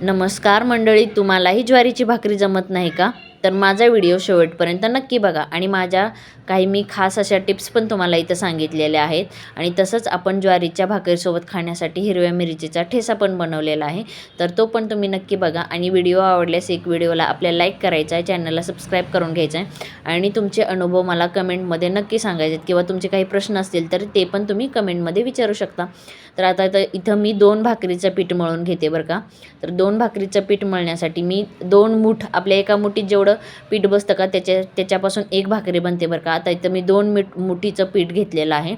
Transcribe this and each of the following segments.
नमस्कार मंडळी, तुम्हालाही ज्वारीची भाकरी जमत नाही का? तर माझा व्हिडिओ शेवटपर्यंत नक्की बघा आणि माझ्या काही मी खास अशा टिप्स पण तुम्हाला इथं सांगितलेल्या आहेत. आणि तसंच आपण ज्वारीच्या भाकरीसोबत खाण्यासाठी हिरव्या मिरचीचा ठेचा पण बनवलेला आहे, तर तो पण तुम्ही नक्की बघा. आणि व्हिडिओ आवडल्यास एक व्हिडिओला आपल्याला लाईक करायचा आहे, चॅनलला सबस्क्राईब करून घ्यायचं आहे आणि तुमचे अनुभव मला कमेंटमध्ये नक्की सांगायचे आहेत किंवा तुमचे काही प्रश्न असतील तर ते पण तुम्ही कमेंटमध्ये विचारू शकता. तर आता इथं मी 2 भाकरीचं पीठ मळून घेते बरं का. तर 2 भाकरीचं पीठ मळण्यासाठी मी 2 मूठ, आपल्या एका मुठीत जेवढं पीठ बसतं का त्याच्यापासून एक भाकरी बनते बरं का. आता इथं मी 2 मुठीचं पीठ घेतलेलं आहे.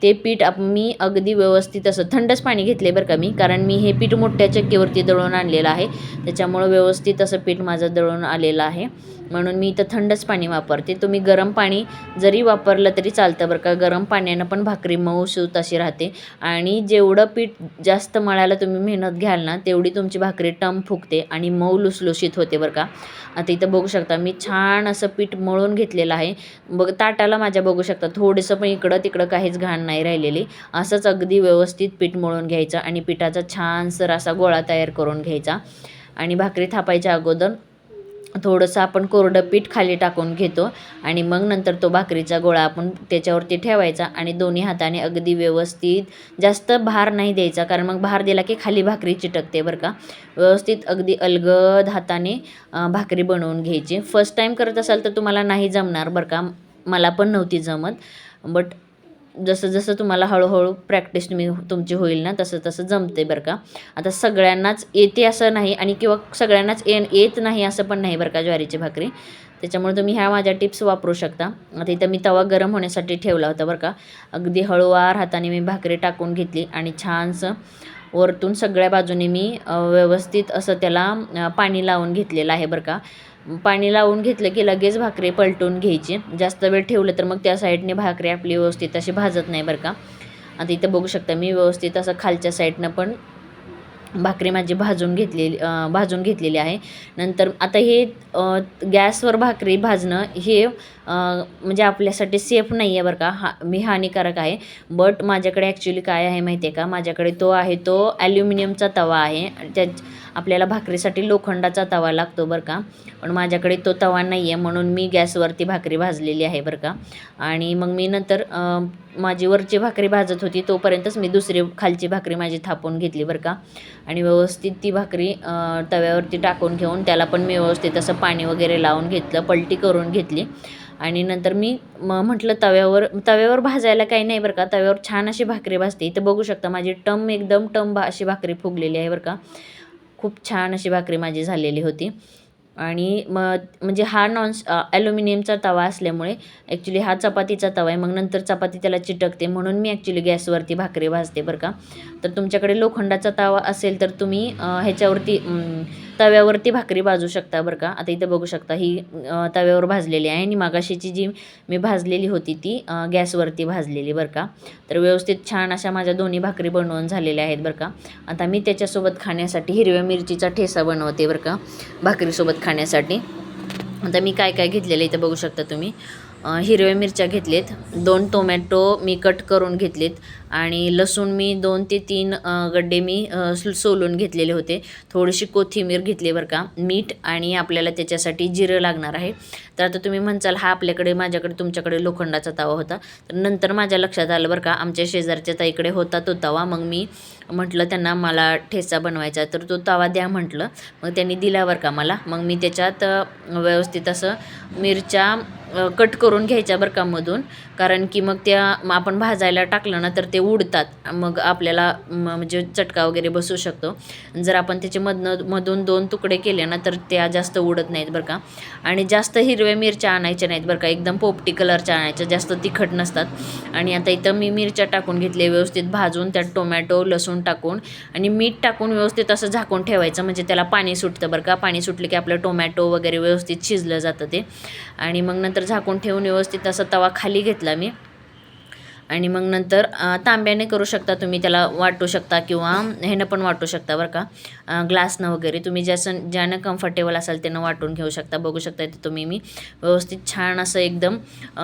ते पीठ मी अगदी व्यवस्थित असं थंडच पाणी घेतले बरं का मी, कारण मी हे पीठ मोठ्या चक्कीवरती दळून आणलेलं आहे, त्याच्यामुळं व्यवस्थित असं पीठ माझं दळून आलेलं आहे, म्हणून मी इथं थंडच पाणी वापरते. तुम्ही गरम पाणी जरी वापरलं तरी चालतं बरं का. गरम पाण्यानं पण भाकरी मऊसूत अशी राहते आणि जेवढं पीठ जास्त मळायला तुम्ही मेहनत घ्याल ना, तेवढी तुमची भाकरी टम फुगते आणि मऊ लुसलुशीत होते बरं का. आता इथं बघू शकता मी छान असं पीठ मळून घेतलेलं आहे. ताटाला माझ्या बघू शकता थोडंसं पण इकडं तिकडं काहीच घाण नाही राहिलेली. असंच अगदी व्यवस्थित पीठ मळून घ्यायचं आणि पिठाचा छानसर असा गोळा तयार करून घ्यायचा. आणि भाकरी थापायच्या अगोदर थोडंसं आपण कोरडं पीठ खाली टाकून घेतो आणि मग नंतर तो भाकरीचा गोळा आपण त्याच्यावरती ठेवायचा आणि दोन्ही हाताने अगदी व्यवस्थित, जास्त भार नाही द्यायचा, कारण मग भार दिला की खाली भाकरी चिटकते बरं का. व्यवस्थित अगदी अलगद हाताने भाकरी बनवून घ्यायची. फर्स्ट टाईम करत असाल तर तुम्हाला नाही जमणार बरं का, मला पण नव्हती जमत. बट जसं जसं तुम्हाला हळूहळू प्रॅक्टिस तुमची होईल ना, तसं तसं जमते बरं का. आता सगळ्यांनाच येते असं नाही आणि किंवा सगळ्यांनाच येत नाही असं पण नाही बरं का ज्वारीची भाकरी. त्याच्यामुळे तुम्ही ह्या माझ्या टिप्स वापरू शकता. आता इथं मी तवा गरम होण्यासाठी ठेवला होता बरं का. अगदी हळूवार हाताने मी भाकरी टाकून घेतली आणि छानसं वरतून सगळ्या बाजूने मी व्यवस्थित असं त्याला पाणी लावून घेतलेलं आहे बरं का. पाणी लावून घेतलं की लगेच भाकरी पलटून घ्यायची. जास्त वेळ ठेवलं तर मग त्या साईडने भाकरी आपली व्यवस्थित अशी भाजत नाही बरं का. आता इथं बघू शकता मी व्यवस्थित असं खालच्या साईडनं पण भाकरी माझी भाजून घेतलेली आहे. नंतर आता हे गॅसवर भाकरी भाजणं हे म्हणजे आपल्यासाठी सेफ नाही आहे बरं का. हानिकारक आहे. बट माझ्याकडे ॲक्च्युली काय आहे माहिती आहे का, माझ्याकडे तो ॲल्युमिनियमचा तवा आहे. आपल्याला भाकरीसाठी लोखंडाचा तवा लागतो बरं का, पण माझ्याकडे तो तवा नाही आहे, म्हणून मी गॅसवरती भाकरी भाजलेली आहे बरं का. आणि मग मी नंतर माझी वरची भाकरी भाजत होती तोपर्यंतच मी दुसरी खालची भाकरी माझी थापून घेतली बरं का. आणि व्यवस्थित ती भाकरी तव्यावरती टाकून घेऊन त्याला पण मी व्यवस्थित असं पाणी वगैरे लावून घेतलं, पलटी करून घेतली. आणि नंतर मी म्हटलं तव्यावर भाजायला काही नाही बरं का, तव्यावर छान अशी भाकरी भाजते. इथं बघू शकता माझी एकदम टम अशी भाकरी फुगलेली आहे बरं का. खूप छान अशी भाकरी माझी झालेली होती. आणि म्हणजे हा ॲल्युमिनियमचा तवा असल्यामुळे ॲक्च्युली हा चपातीचा तवा आहे, मग नंतर चपाती त्याला चिटकते, म्हणून मी ॲक्च्युली गॅसवरती भाकरी भाजते बरं का. तर तुमच्याकडे लोखंडाचा तवा असेल तर तुम्ही ह्याच्यावरती तव्यावरती भाकरी भाजू शकता बरं का. आता इथं बघू शकता ही तव्यावर भाजलेली आहे आणि मागाशीची जी मी भाजलेली होती ती गॅसवरती भाजलेली बरं का. तर व्यवस्थित छान अशा माझ्या दोन्ही भाकरी बनवून झालेल्या आहेत बरं का. आता मी त्याच्यासोबत खाण्यासाठी हिरव्या मिरचीचा ठेचा बनवते बरं का, भाकरीसोबत खाण्यासाठी. आता मी काय काय घेतलेलं इथं बघू शकता तुम्ही. हिरव्या मिरच्या घेतलेत, 2 टोमॅटो मी कट करून घेतलेत आणि लसूण मी 2 ते 3 गड्डे मी सोलून घेतलेले होते. थोडीशी कोथिंबीर घेतली बरं का, मीठ आणि आपल्याला त्याच्यासाठी जिरं लागणार आहे. तर आता तुम्ही म्हणसाल माझ्याकडे तुमच्याकडे लोखंडाचा तवा होता, तर नंतर माझ्या लक्षात आलं बरं का, आमच्या शेजारच्या ताईकडे होता तो तवा. मग मी म्हटलं त्यांना मला ठेचा बनवायचा, तर तो तवा द्या म्हटलं. मग त्यांनी दिला बरं का मला. मग मी त्याच्यात व्यवस्थित असं मिरच्या कट करून घ्यायच्या बरं का मधून, कारण की मग आपण भाजायला टाकलं ना तर ते उडतात, मग आपल्याला म्हणजे चटका वगैरे बसू शकतो. जर आपण त्याचे मधून 2 तुकडे केले ना तर त्या जास्त उडत नाहीत बरं का. आणि जास्त हिरव्या मिरच्या आणायच्या नाहीत बरं का, एकदम पोपटी कलरच्या आणायच्या, जास्त तिखट नसतात. आणि आता इथं मी मिरच्या टाकून घेतले, व्यवस्थित भाजून त्यात टोमॅटो लसूण टाकून आणि मीठ टाकून व्यवस्थित असं झाकून ठेवायचं, म्हणजे त्याला पाणी सुटतं बरं का. पाणी सुटलं की आपलं टोमॅटो वगैरे व्यवस्थित शिजलं जातं ते. आणि मग नंतर झाकून ठेवून व्यवस्थित असा तवा खाली घेतला मी. आणि मग नंतर तांब्याने करू शकता तुम्ही, त्याला वाटू शकता किंवा ह्यानं पण वाटू शकता बरं का, ग्लासनं वगैरे. तुम्ही ज्यानं कम्फर्टेबल असाल त्यानं वाटून घेऊ शकता. बघू शकता इथे तुम्ही मी व्यवस्थित छान असं एकदम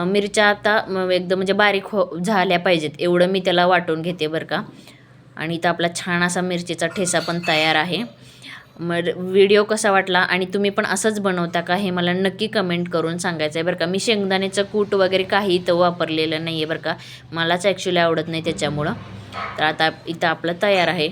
मिरच्या आता एकदम म्हणजे बारीक झाल्या पाहिजेत एवढं मी त्याला वाटून घेते बरं का. आणि इथं आपला छान असा मिरचीचा ठेचा पण तयार आहे. व्हिडिओ कसा वाटला आणि तुम्ही पण असंच बनवता का हे मला नक्की कमेंट करून सांगायचं आहे बरं का. मी शेंगदाण्याचं कूट वगैरे काही इथं वापरलेलं नाही आहे बरं का, मलाच ॲक्च्युली आवडत नाही त्याच्यामुळं. तर आता इथं आपलं तयार आहे.